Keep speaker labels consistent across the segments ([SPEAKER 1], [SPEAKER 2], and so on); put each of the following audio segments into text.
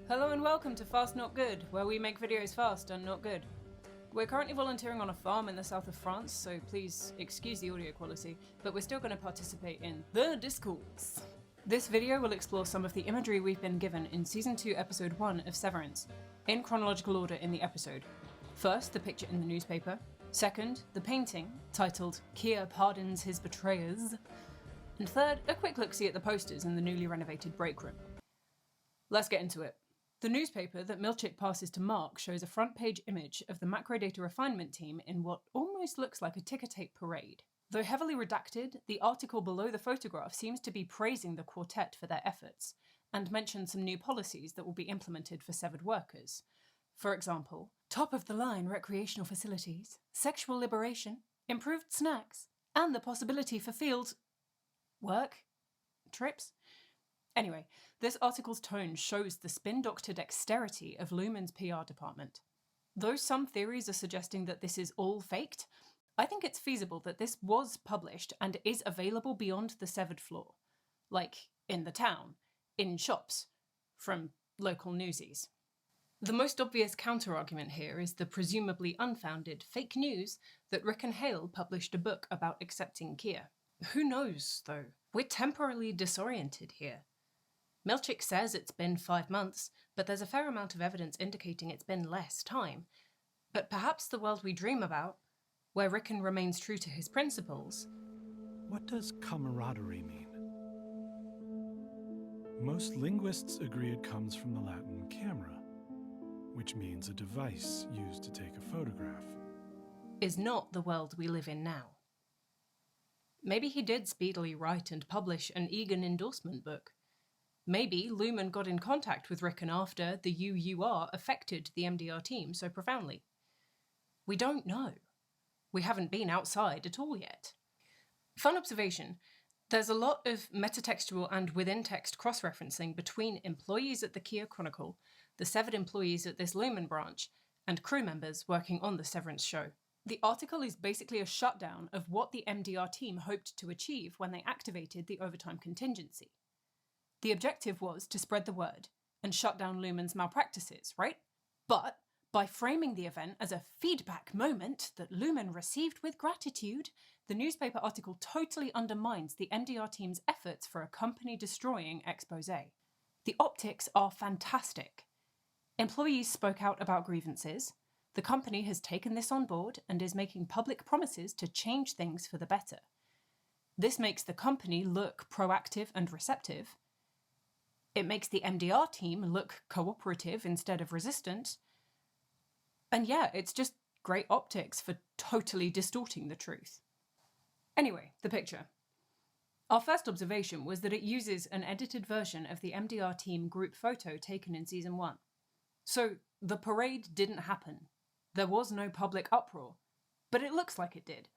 [SPEAKER 1] Hello and welcome to Fast Not Good, where we make videos fast and not good. We're currently volunteering on a farm in the south of France, so please excuse the audio quality, but we're still going to participate in the discourse. This video will explore some of the imagery we've been given in Season 2, Episode 1 of Severance, in chronological order in the episode. First, the picture in the newspaper. Second, the painting, titled Kier Pardons His Betrayers. And third, a quick look-see at the posters in the newly renovated break room. Let's get into it. The newspaper that Milchick passes to Mark shows a front-page image of the macrodata refinement team in what almost looks like a ticker tape parade. Though heavily redacted, the article below the photograph seems to be praising the quartet for their efforts, and mentions some new policies that will be implemented for severed workers. For example, top-of-the-line recreational facilities, sexual liberation, improved snacks, and the possibility for field... work? Trips? Anyway, this article's tone shows the spin-doctor dexterity of Lumon's PR department. Though some theories are suggesting that this is all faked, I think it's feasible that this was published and is available beyond the severed floor. Like, in the town, in shops, from local newsies. The most obvious counter-argument here is the presumably unfounded fake news that Rick and Hale published a book about accepting Kier. Who knows, though? We're temporarily disoriented here. Milchick says it's been 5 months, but there's a fair amount of evidence indicating it's been less time. But perhaps the world we dream about, where Rickon remains true to his principles...
[SPEAKER 2] What does camaraderie mean? Most linguists agree it comes from the Latin camera, which means a device used to take a photograph.
[SPEAKER 1] Is not the world we live in now. Maybe he did speedily write and publish an Egan endorsement book. Maybe Lumon got in contact with Rickon after the UUR affected the MDR team so profoundly. We don't know. We haven't been outside at all yet. Fun observation, there's a lot of metatextual and within-text cross-referencing between employees at the Kier Chronicle, the severed employees at this Lumon branch, and crew members working on the Severance show. The article is basically a shutdown of what the MDR team hoped to achieve when they activated the overtime contingency. The objective was to spread the word and shut down Lumon's malpractices, right? But by framing the event as a feedback moment that Lumon received with gratitude, the newspaper article totally undermines the MDR team's efforts for a company-destroying exposé. The optics are fantastic. Employees spoke out about grievances. The company has taken this on board and is making public promises to change things for the better. This makes the company look proactive and receptive. It makes the MDR team look cooperative instead of resistant. And yeah, it's just great optics for totally distorting the truth. Anyway, the picture. Our first observation was that it uses an edited version of the MDR team group photo taken in Season 1. So the parade didn't happen. There was no public uproar, but it looks like it did.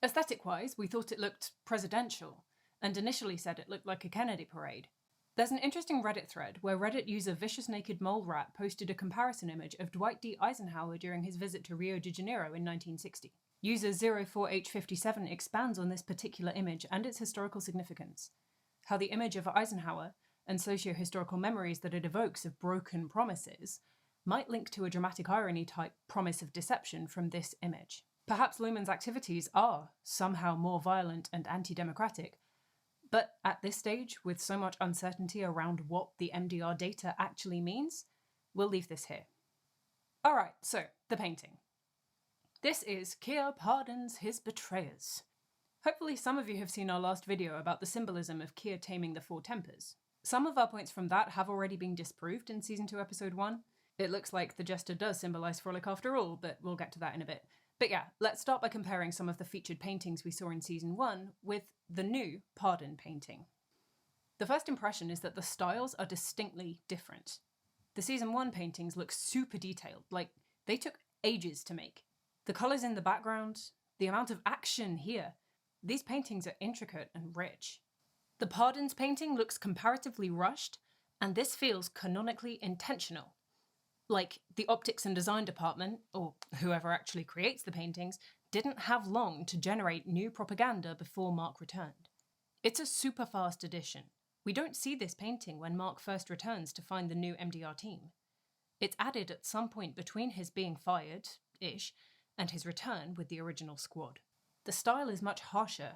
[SPEAKER 1] Aesthetic-wise, we thought it looked presidential, and initially said it looked like a Kennedy parade. There's an interesting Reddit thread where Reddit user Vicious Naked Mole Rat posted a comparison image of Dwight D. Eisenhower during his visit to Rio de Janeiro in 1960. User 04H57 expands on this particular image and its historical significance, how the image of Eisenhower and socio-historical memories that it evokes of broken promises might link to a dramatic irony type promise of deception from this image. Perhaps Lumon's activities are somehow more violent and anti-democratic, but at this stage, with so much uncertainty around what the MDR data actually means, we'll leave this here. Alright, so, the painting. This is Kier Pardons His Betrayers. Hopefully some of you have seen our last video about the symbolism of Kier taming the Four Tempers. Some of our points from that have already been disproved in Season 2, Episode 1. It looks like the jester does symbolise frolic after all, but we'll get to that in a bit. But yeah, let's start by comparing some of the featured paintings we saw in Season 1 with the new Pardon painting. The first impression is that the styles are distinctly different. The Season 1 paintings look super detailed, like they took ages to make. The colours in the background, the amount of action here. These paintings are intricate and rich. The Pardons painting looks comparatively rushed, and this feels canonically intentional. Like, the optics and design department, or whoever actually creates the paintings, didn't have long to generate new propaganda before Mark returned. It's a super fast edition. We don't see this painting when Mark first returns to find the new MDR team. It's added at some point between his being fired-ish and his return with the original squad. The style is much harsher,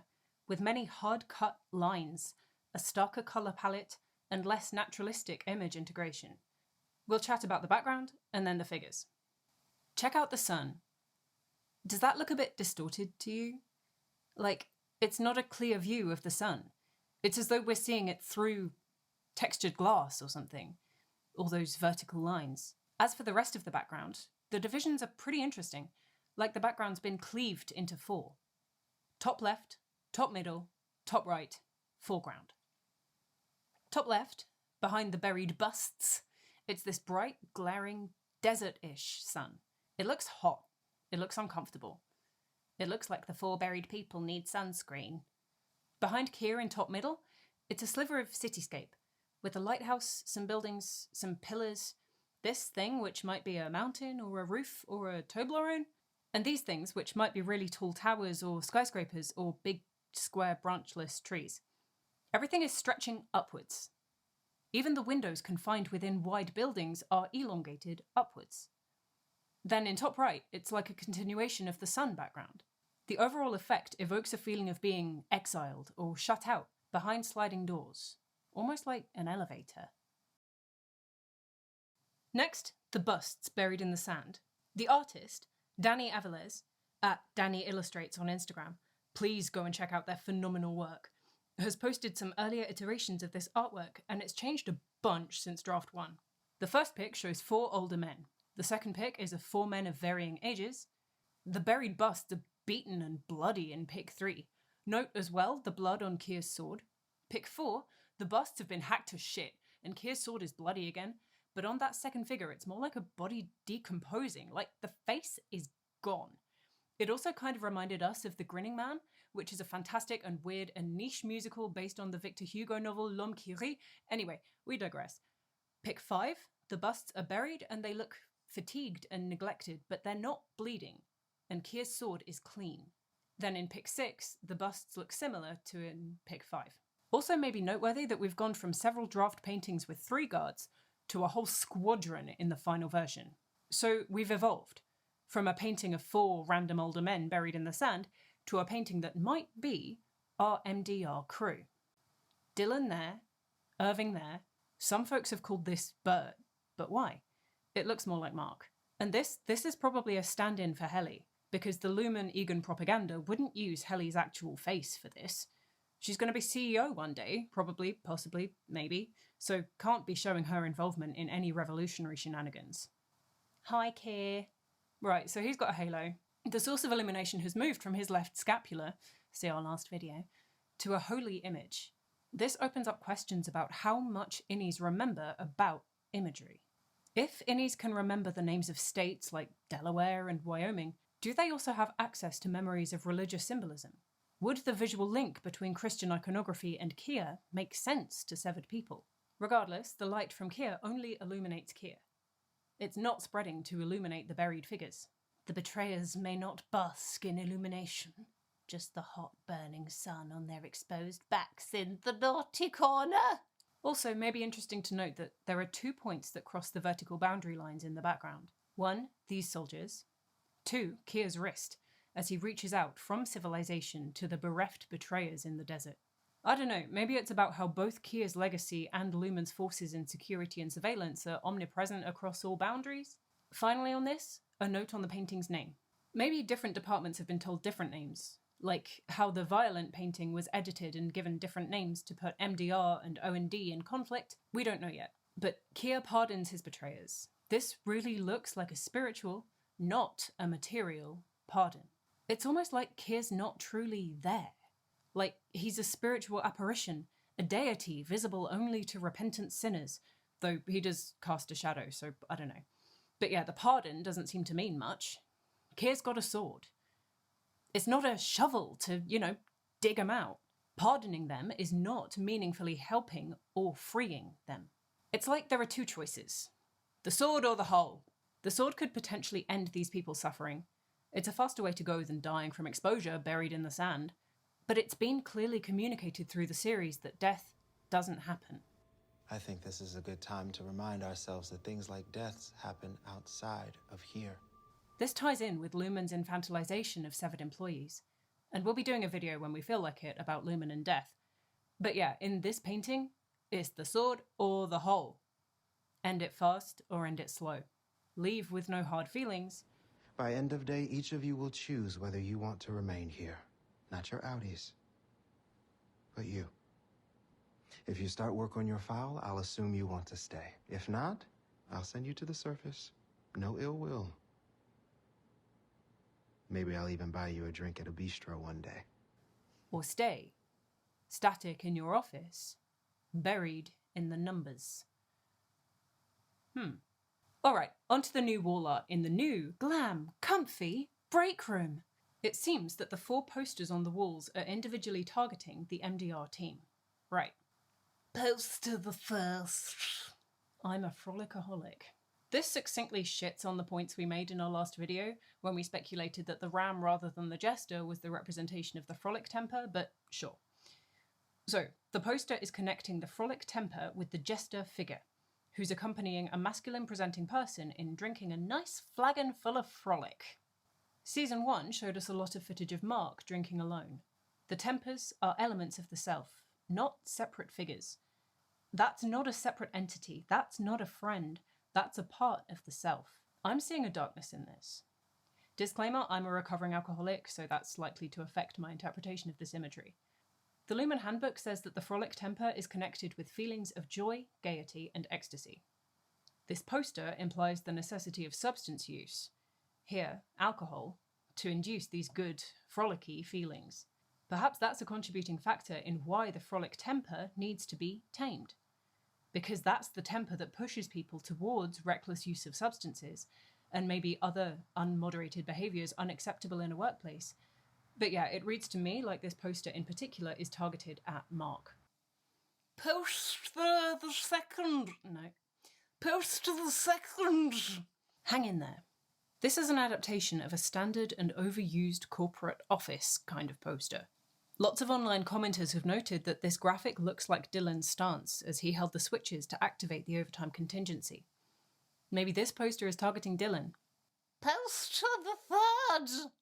[SPEAKER 1] with many hard-cut lines, a starker colour palette, and less naturalistic image integration. We'll chat about the background and then the figures. Check out the sun. Does that look a bit distorted to you? Like, it's not a clear view of the sun. It's as though we're seeing it through textured glass or something. All those vertical lines. As for the rest of the background, the divisions are pretty interesting, like the background's been cleaved into 4. Top left, top middle, top right, foreground. Top left, behind the buried busts, it's this bright, glaring, desert-ish sun. It looks hot. It looks uncomfortable. It looks like the 4 buried people need sunscreen. Behind Kier in top middle, it's a sliver of cityscape, with a lighthouse, some buildings, some pillars, this thing which might be a mountain or a roof or a Toblerone, and these things which might be really tall towers or skyscrapers or big square branchless trees. Everything is stretching upwards. Even the windows confined within wide buildings are elongated upwards. Then in top right, it's like a continuation of the sun background. The overall effect evokes a feeling of being exiled or shut out behind sliding doors, almost like an elevator. Next, the busts buried in the sand. The artist, Danny Avilés, at Danny Illustrates on Instagram, please go and check out their phenomenal work, has posted some earlier iterations of this artwork, and it's changed a bunch since draft 1. The first pic shows 4 older men. The second pic is of 4 men of varying ages. The buried busts are beaten and bloody in pic 3. Note as well the blood on Kier's sword. Pic 4, the busts have been hacked to shit, and Kier's sword is bloody again, but on that second figure it's more like a body decomposing, like the face is gone. It also kind of reminded us of The Grinning Man, which is a fantastic and weird and niche musical based on the Victor Hugo novel L'Homme qui rit. Anyway, we digress. Pic 5, the busts are buried and they look fatigued and neglected, but they're not bleeding, and Kier's sword is clean. Then in pic 6, the busts look similar to in pic 5. Also maybe noteworthy that we've gone from several draft paintings with 3 guards to a whole squadron in the final version. So we've evolved from a painting of 4 random older men buried in the sand to a painting that might be our MDR crew. Dylan there, Irving there. Some folks have called this Bert, but why? It looks more like Mark. And this is probably a stand-in for Helly, because the Lumon Egan propaganda wouldn't use Helly's actual face for this. She's going to be CEO one day, probably, possibly, maybe, so can't be showing her involvement in any revolutionary shenanigans. Hi, Kier. Right, so he's got a halo. The source of illumination has moved from his left scapula, see our last video, to a holy image. This opens up questions about how much innies remember about imagery. If innies can remember the names of states like Delaware and Wyoming, do they also have access to memories of religious symbolism? Would the visual link between Christian iconography and Kier make sense to severed people? Regardless, the light from Kier only illuminates Kier. It's not spreading to illuminate the buried figures. The betrayers may not bask in illumination, just the hot burning sun on their exposed backs in the naughty corner. Also, may be interesting to note that there are 2 points that cross the vertical boundary lines in the background. 1, these soldiers. 2, Kier's wrist, as he reaches out from civilization to the bereft betrayers in the desert. I don't know, maybe it's about how both Kier's legacy and Lumon's forces in security and surveillance are omnipresent across all boundaries. Finally on this, a note on the painting's name. Maybe different departments have been told different names, like how the violent painting was edited and given different names to put MDR and O&D in conflict. We don't know yet. But Kier Pardons His Betrayers. This really looks like a spiritual, not a material, pardon. It's almost like Kier's not truly there. Like he's a spiritual apparition, a deity visible only to repentant sinners, though he does cast a shadow, so I don't know. But yeah, the pardon doesn't seem to mean much. Kier's got a sword. It's not a shovel to, dig them out. Pardoning them is not meaningfully helping or freeing them. It's like there are 2 choices. The sword or the hole. The sword could potentially end these people's suffering. It's a faster way to go than dying from exposure buried in the sand. But it's been clearly communicated through the series that death doesn't happen.
[SPEAKER 3] I think this is a good time to remind ourselves that things like deaths happen outside of here.
[SPEAKER 1] This ties in with Lumon's infantilization of severed employees, and we'll be doing a video when we feel like it about Lumon and death. But yeah, in this painting, it's the sword or the hole. End it fast or end it slow. Leave with no hard feelings.
[SPEAKER 3] By end of day, each of you will choose whether you want to remain here. Not your outies, but you. If you start work on your file, I'll assume you want to stay. If not, I'll send you to the surface. No ill will. Maybe I'll even buy you a drink at a bistro one day.
[SPEAKER 1] Or stay. Static in your office. Buried in the numbers. Alright, onto the new wall art in the new, glam, comfy break room. It seems that the 4 posters on the walls are individually targeting the MDR team. Right. Poster the first. I'm a frolicaholic. This succinctly shits on the points we made in our last video when we speculated that the ram rather than the jester was the representation of the frolic temper, but sure. So, the poster is connecting the frolic temper with the jester figure, who's accompanying a masculine presenting person in drinking a nice flagon full of frolic. Season 1 showed us a lot of footage of Mark drinking alone. The tempers are elements of the self, not separate figures. That's not a separate entity, that's not a friend, that's a part of the self. I'm seeing a darkness in this. Disclaimer, I'm a recovering alcoholic, so that's likely to affect my interpretation of this imagery. The Lumon Handbook says that the frolic temper is connected with feelings of joy, gaiety, and ecstasy. This poster implies the necessity of substance use, here, alcohol, to induce these good, frolicky feelings. Perhaps that's a contributing factor in why the frolic temper needs to be tamed. Because that's the temper that pushes people towards reckless use of substances, and maybe other unmoderated behaviours unacceptable in a workplace. But yeah, it reads to me like this poster in particular is targeted at Mark. Poster the second. No. Poster the second. Hang in there. This is an adaptation of a standard and overused corporate office kind of poster. Lots of online commenters have noted that this graphic looks like Dyan's stance as he held the switches to activate the overtime contingency. Maybe this poster is targeting Dyan. Poster the third!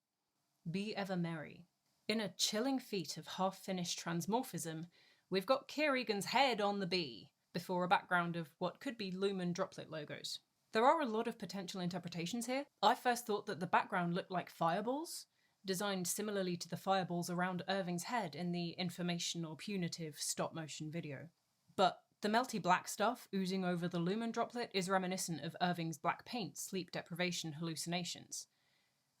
[SPEAKER 1] Be ever merry. In a chilling feat of half-finished transmorphism, we've got Kier Egan's head on the bee, before a background of what could be Lumon droplet logos. There are a lot of potential interpretations here. I first thought that the background looked like fireballs, designed similarly to the fireballs around Irving's head in the informational punitive stop-motion video. But the melty black stuff oozing over the Lumon droplet is reminiscent of Irving's black paint sleep deprivation hallucinations.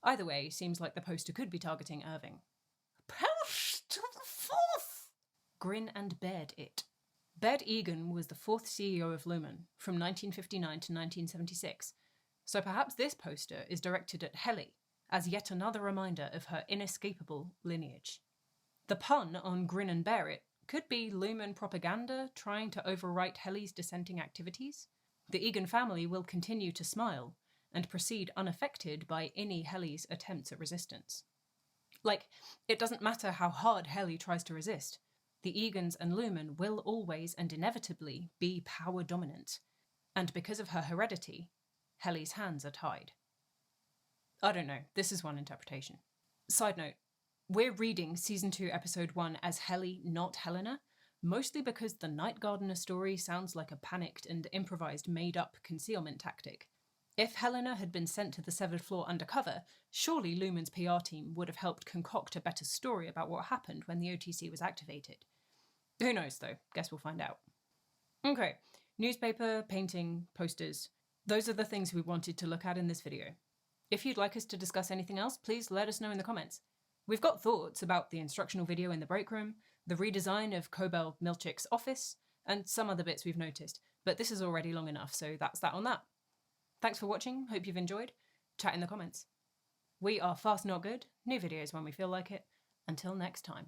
[SPEAKER 1] Either way, seems like the poster could be targeting Irving. Poster the fourth! Grin and Baird it. Baird Egan was the 4th CEO of Lumon, from 1959 to 1976, so perhaps this poster is directed at Helly, as yet another reminder of her inescapable lineage. The pun on Grin and Bear It could be Lumon propaganda trying to overwrite Helly's dissenting activities. The Egan family will continue to smile, and proceed unaffected by any Helly's attempts at resistance. Like, it doesn't matter how hard Helly tries to resist, the Egans and Lumon will always and inevitably be power dominant, and because of her heredity, Helly's hands are tied. I don't know, this is one interpretation. Side note, we're reading Season 2 Episode 1 as Helly, not Helena, mostly because the Night Gardener story sounds like a panicked and improvised made-up concealment tactic. If Helena had been sent to the Severed Floor undercover, surely Lumon's PR team would have helped concoct a better story about what happened when the OTC was activated. Who knows though, guess we'll find out. Okay, newspaper, painting, posters. Those are the things we wanted to look at in this video. If you'd like us to discuss anything else, please let us know in the comments. We've got thoughts about the instructional video in the break room, the redesign of Cobel Milchick's office, and some other bits we've noticed, but this is already long enough, so that's that on that. Thanks for watching, hope you've enjoyed. Chat in the comments. We are Fast Not Good, new videos when we feel like it. Until next time.